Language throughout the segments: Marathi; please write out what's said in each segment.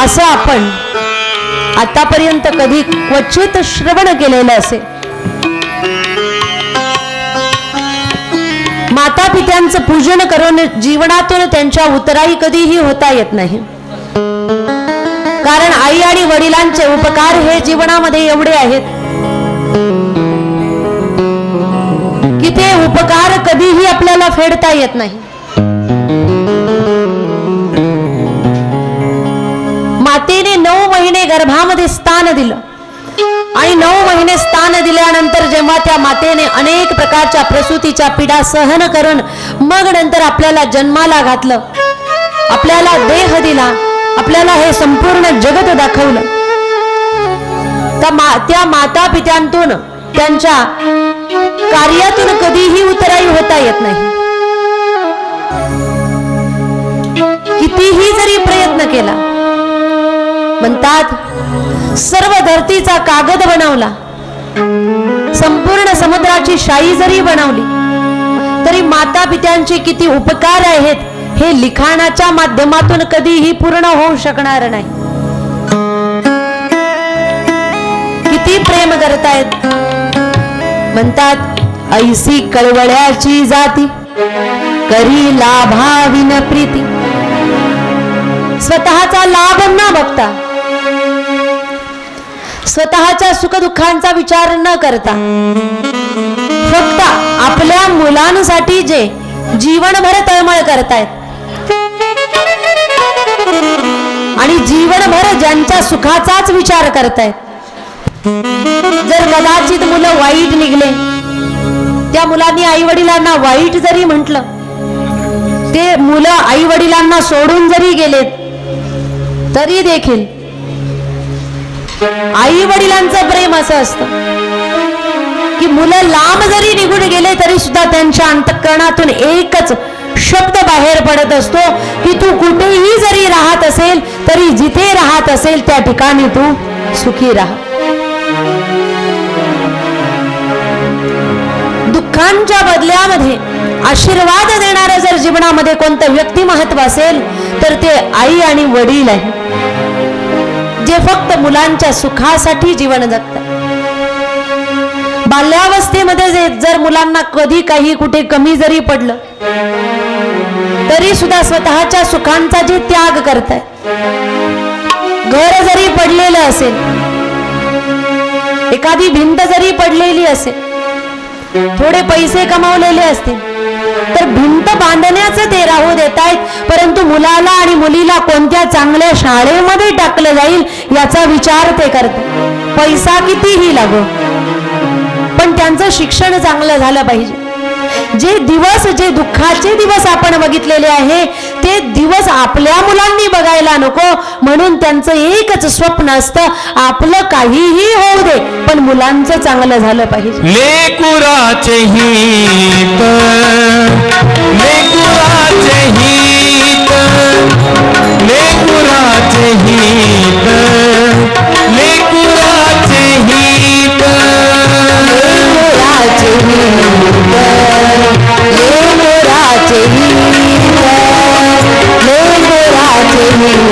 असं आपण आतापर्यंत कधी क्वचित श्रवण केलेलं असेल. माता पित्यांचं पूजन करून जीवनातून त्यांच्या उतराई कधीही होता येत नाही. कारण आई आणि वडिलांचे उपकार हे जीवनामध्ये एवढे आहेत की ते उपकार कधीही आपल्याला फेडता येत नाही. मातेने 9 महिने गर्भामध्ये स्थान दिलं आणि 9 महिने स्थान दिल्यानंतर जेव्हा त्या मातेने अनेक प्रकारच्या प्रसूतीच्या पीडा सहन करून मग नंतर आपल्याला जन्माला घातलं, आपल्याला देह दिला, आपल्याला हे संपूर्ण जगत दाखवलं, त्या माता पित्यांतून त्यांच्या कार्यातून कधीही उतराई होता येत नाही. कितीही जरी प्रयत्न केला, म्हणतात सर्व धरतीचा कागद बनवला, संपूर्ण समुद्राची शाई जरी बनवली तरी माता पित्यांचे किती उपकार आहेत हे लिखाणाच्या माध्यमातून कधीही पूर्ण होऊ शकणार नाही. किती प्रेम करतायत. म्हणतात ऐसी कळवळ्याची जाती करी लाभाविन प्रीती. स्वतःचा लाभ न बघता, स्वतःच्या सुखदुःखांचा विचार न करता, फक्त आपल्या मुलांसाठी जे जीवनभर तळमळ करतायत आणि जीवनभर ज्यांच्या सुखाचाच विचार करतायत, जर कदाचित मुलं वाईट निघले, त्या मुलांनी आई वडिलांना वाईट जरी म्हटलं, ते मुलं आई वडिलांना सोडून जरी गेलेत तरी देखील आई वडिलांचं प्रेम असं असतं की मुलं लांब जरी निघून गेले तरी सुद्धा त्यांच्या अंतःकरणातून एकच शब्द बाहेर पडत असतो की तू कुठेही जरी राहत असेल तरी जिथे राहत असेल त्या ठिकाणी तू सुखी राहा. दुःखांच्या बदल्यामध्ये आशीर्वाद देणारं जर जीवनामध्ये कोणतं व्यक्तिमत्व असेल तर ते आई आणि वडील आहे, जे फक्त मुलांच्या सुखासाठी जीवन जगतात. बाल्यावस्थेमध्ये जर मुलांना कधी काही कुठे कमी जरी पडलं तरी सुद्धा स्वतःच्या सुखांचा जे त्याग करताय, घर जरी पडलेलं असेल, एखादी भिंत जरी पडलेली असेल, थोडे पैसे कमावलेले असतील तर भिंत बांधण्याचं ते राहू देत आहेत, परंतु मुलाला आणि मुलीला कोणत्या चांगल्या शाळेमध्ये टाकलं जाईल याचा विचार ते करतात. पैसा कितीही लागो पण त्यांचं शिक्षण चांगलं झालं पाहिजे. जे दिवस, जे दुःखाचे दिवस आपण बघितलेले आहे ते दिवस आपल्या मुलांनी बघायला नको, म्हणून त्यांचं एकच स्वप्न असतं, आपलं काहीही होऊ दे पण मुलांचं चांगलं झालं पाहिजे. लेकुराचे हित, लेकुराचे हित, लेकुराचे हित, लेकुराचे हित, लेकुराचे हित, लेकुराचे हित, लेकुराचे हित,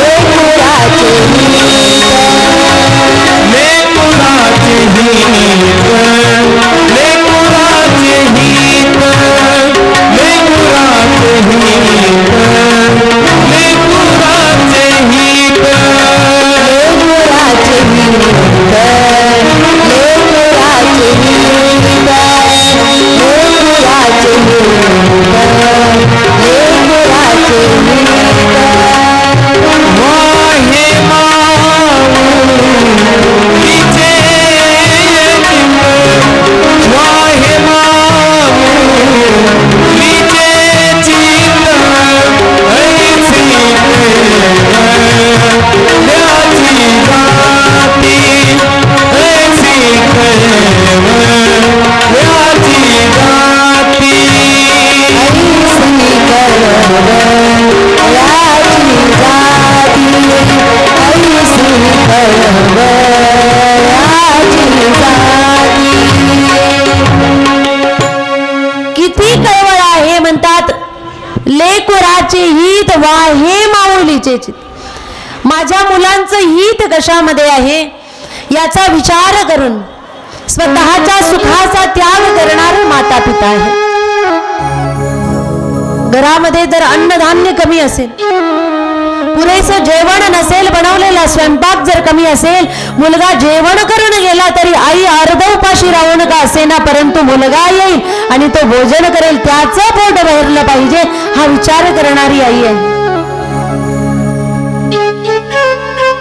लेकुराचे हित, लेकुराचे हित, लेकुराचे हित, लेकुराचे हित, विचेचित. माझ्या मुलांचं हित कशामध्ये आहे याचा विचार करून स्वतःच्या सुखाचा त्याग करणारे माता पिता आहे. घरामध्ये जर अन्नधान्य कमी असेल, पुरेसं जेवण नसेल, बनवलेला स्वयंपाक जर कमी असेल, मुलगा जेवण करून गेला तरी आई अर्ध उपाशी राहून का असेना, परंतु मुलगा येईल आणि तो भोजन करेल, त्याचं पोट भरलं पाहिजे हा विचार करणारी आई आहे.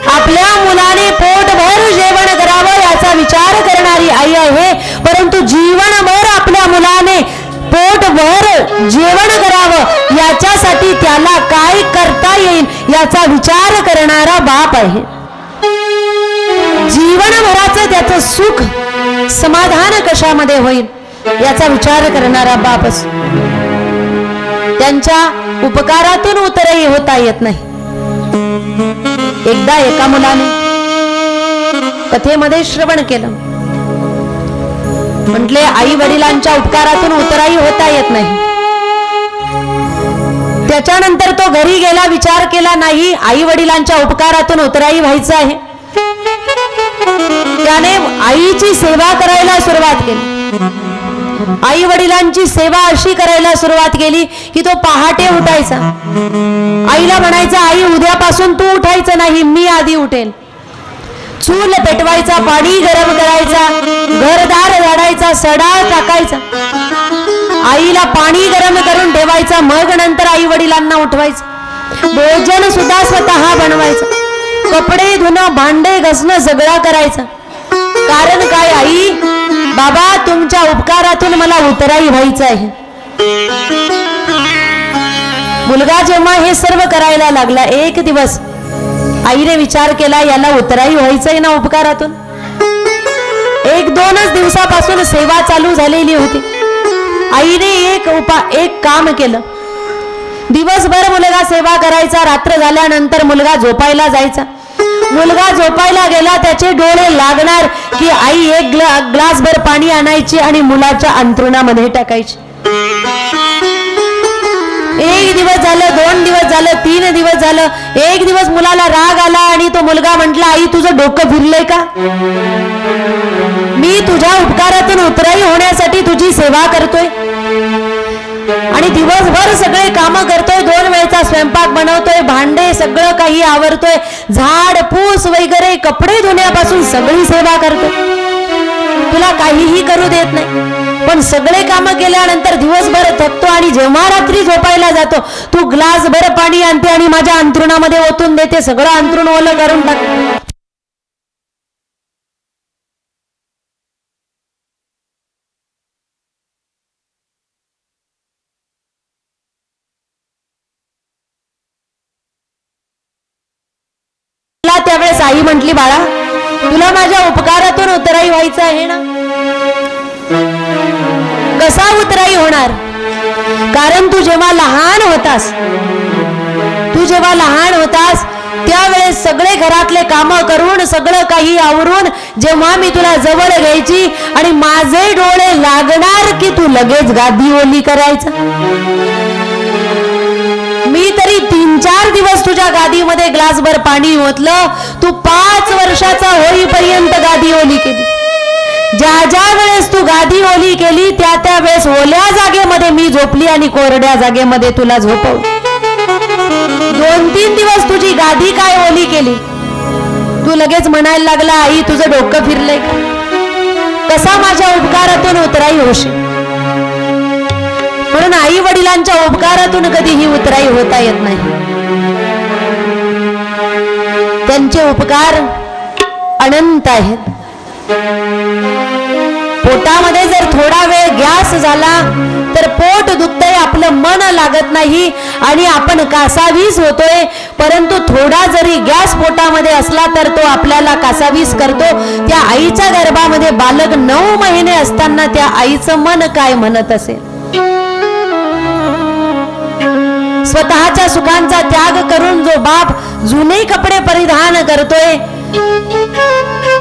आपल्या मुलाने पोटभर जेवण करावं याचा विचार करणारी आई आहे. परंतु जीवनभर आपल्या मुलाने पोटभर जेवण करावं याच्यासाठी त्याला काय करता येईल याचा विचार करणारा बाप आहे. जीवनभराचं त्याचं सुख समाधान कशामध्ये होईल याचा विचार करणारा बाप असतो. त्यांच्या उपकारातून उतरही होता येत नाही. एकदा एका मुलाने कथेमध्ये श्रवण केलं, म्हटले आई वडिलांच्या उपकारातून उतराई होता येत नाही. त्याच्यानंतर तो घरी गेला, विचार केला नाही आई वडिलांच्या उपकारातून उतराई व्हायचं आहे. त्याने आईची सेवा करायला सुरुवात केली. आई वडिलांची सेवा अशी करायला सुरुवात केली की तो पहाटे उठायचा. आईला म्हणायचा, आई उद्यापासून तू उठायचं नाही, मी आधी उठेल. चूल पेटवायचा, पाणी गरम करायचा, घरदार झाडायचा, सडा टाकायचा, आईला पाणी गरम करून ठेवायचा, मग नंतर आई वडिलांना उठवायचं. भोजन सुद्धा स्वतः बनवायचं, कपडे धुणं, भांडे घासणं सगळं करायचं. कारण काय, आई बाबा तुमच्या उपकारातून मला उतराई व्हायचं आहे. मुलगा जेव्हा हे सर्व करायला लागला, एक दिवस आईने विचार केला याला उतराई व्हायचंय ना उपकारातून. 1-2 दिवसापासून सेवा चालू झालेली होती. आईने एक काम केलं. दिवसभर मुलगा सेवा करायचा, रात्र झाल्यानंतर मुलगा झोपायला जायचा. मुलगा झोपायला गेला, त्याचे डोळे लागणार की आई एक ग्लासभर पाणी आणायची आणि मुलाच्या अंथरुणामध्ये टाकायची. 1 दिवस झालं, 2 दिवस झालं, 3 दिवस झालं. एक दिवस मुलाला राग आला आणि तो मुलगा म्हटला, आई तुझं डोकं फिरलंय का? मी तुझ्या उपकारातून उतराई होण्यासाठी तुझी सेवा करतोय आणि दिवसभर सगळे काम करतोय, 2 वेळचा स्वयंपाक बनवतोय, भांडे सगळं काही आवरतोय, झाड पूस वगैरे कपडे धुण्यापासून सगळी सेवा करतोय, तुला काहीही करू देत नाही. पण सगळे काम केल्यानंतर दिवसभर थकतो आणि जेव्हा रात्री झोपायला जातो तू ग्लासभर पाणी आणते आणि माझ्या अंथरुणामध्ये ओतून देते, सगळं अंथरुण ओलं करून टाक. त्यावेळेस आई म्हटली, बाळा तुला माझ्या उपकारातून उतराई व्हायचं आहे ना? कसा उतराई होणार? कारण तू जेव्हा लहान होतास त्यावेळेस सगळे घरातले काम करून सगळं काही आवरून जेव्हा मी तुला जवळ घ्यायची आणि माझे डोळे लागणार की तू लगेच गादी ओली करायचा. मी तरी 3-4 दिवस तुझ्या गादीमध्ये ग्लासभर पाणी ओतलं, तू 5 वर्षाचा होईपर्यंत गादी ओली केली. ज्या वेळेस तू गादी ओली केली त्या वेळेस ओल्या जागेमध्ये मी झोपली आणि कोरड्या जागेमध्ये तुला झोपवलं. 2-3 दिवस तुझी गादी काय ओली केली, तू लगेच म्हणायला लागला, आई तुझं डोकं फिरलंय का? कसा माझ्या उपकारातून उतराई होशील? म्हणून आई वडिलांच्या उपकारातून कधीही उतराई होता येत नाही. त्यांचे उपकार अनंत आहेत. पोटामध्ये जर थोडा वेळ गॅस झाला तर पोट दुखतंय, आपलं मन लागत नाही आणि आपण कासावीस होतोय. परंतु थोडा जरी गॅस पोटामध्ये असला तर तो आपल्याला कासावीस करतो. त्या आईच्या गर्भामध्ये बालक 9 महिने असताना त्या आईचं मन काय म्हणत असेल? स्वतःच्या सुखांचा त्याग करून जो बाप जुने कपडे परिधान करतोय,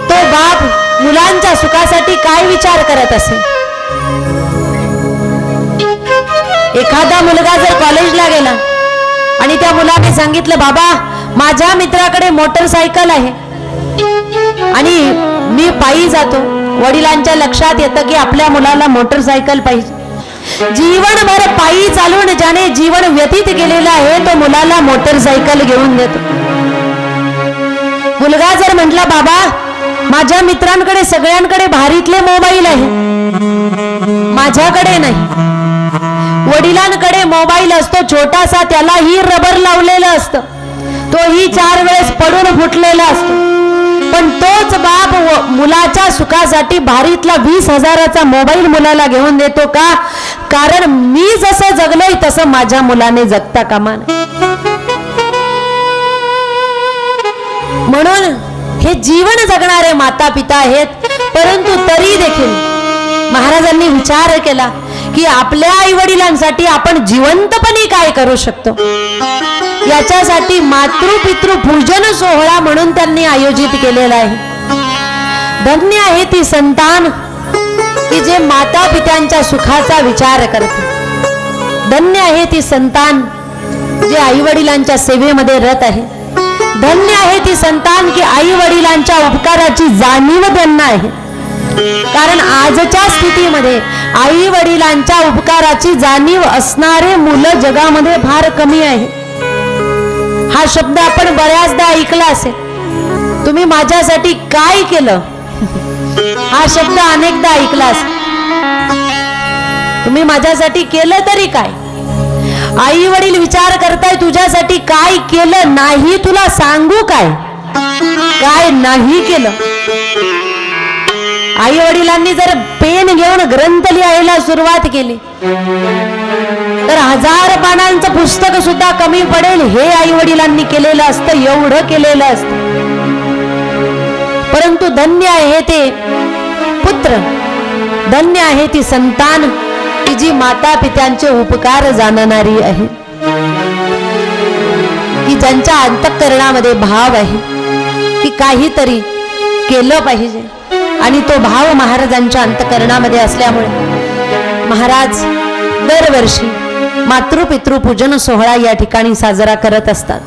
तो बाप मुलांच्या सुखासाठी काय विचार करत असेल? एखादा मुलगा जर कॉलेजला गेला आणि त्या मुलाने सांगितलं, बाबा माझ्या मित्राकडे मोटरसायकल आहे आणि मी पायी जातो. वडिलांच्या लक्षात येतं की आपल्या मुलाला मोटरसायकल पाहिजे. जीवनभर पायी चालून ज्याने जीवन व्यतीत केलेलं आहे तो मुलाला मोटरसायकल घेऊन देतो. मुलगा जर म्हटला, बाबा माझ्या मित्रांकडे सगळ्यांकडे भारीतले मोबाईल आहे, माझ्याकडे नाही. वडिलांकडे मोबाईल असतो छोटासा, त्यालाही रबर लावलेलं असतं, तोही 4 वेळेस पडून फुटलेला असतो. पण तोच बाप मुलाच्या सुखासाठी भारीतला 20,000चा मोबाईल मुलाला घेऊन देतो का? कारण मी जसं जगलोय तसं माझ्या मुलाने जगता कामा नये. म्हणून हे जीवन जगणारे माता पिता आहेत. परंतु तरी देखील महाराजांनी विचार केला की आपल्या आई वडिलांसाठी आपण जिवंतपणे काय करू शकतो. याच्यासाठी मातृपितृ पूजन सोहळा म्हणून त्यांनी आयोजित केलेला आहे. धन्य आहे ती संतान की जे माता पित्यांच्या सुखाचा विचार करते. धन्य आहे ती संतान जे आई वडिलांच्या सेवेमध्ये रत आहे. धन्य आहे ती संतान की आई वडिलांच्या उपकाराची जाणीव त्यांना आहे. कारण आजच्या स्थितीमध्ये आई वडिलांच्या उपकाराची जाणीव असणारे मुलं जगामध्ये फार कमी आहे. हा शब्द आपण बऱ्याचदा ऐकला असेल. तुम्ही माझ्यासाठी काय केलं, हा शब्द अनेकदा ऐकला असेल. तुम्ही माझ्यासाठी केलं तरी काय? आई वडील विचार करताय तुझ्यासाठी काय केलं नाही, तुला सांगू काय काय नाही केलं. आई वडिलांनी जर पेन घेऊन ग्रंथ लिहायला सुरुवात केली तर 1000 पानांचं पुस्तक सुद्धा कमी पडेल. हे आई वडिलांनी केलेलं असतं, एवढं केलेलं असतं. परंतु धन्य आहे ते पुत्र, धन्य आहे ती संतान की जी माता पित्यांचे उपकार जाणणारी आहे, की ज्यांच्या अंतःकरणामध्ये भाव आहे की काहीतरी केलं पाहिजे. आणि तो भाव महाराजांच्या अंतःकरणामध्ये असल्यामुळे महाराज दरवर्षी मातृपितृ पूजन सोहळा या ठिकाणी साजरा करत असतात.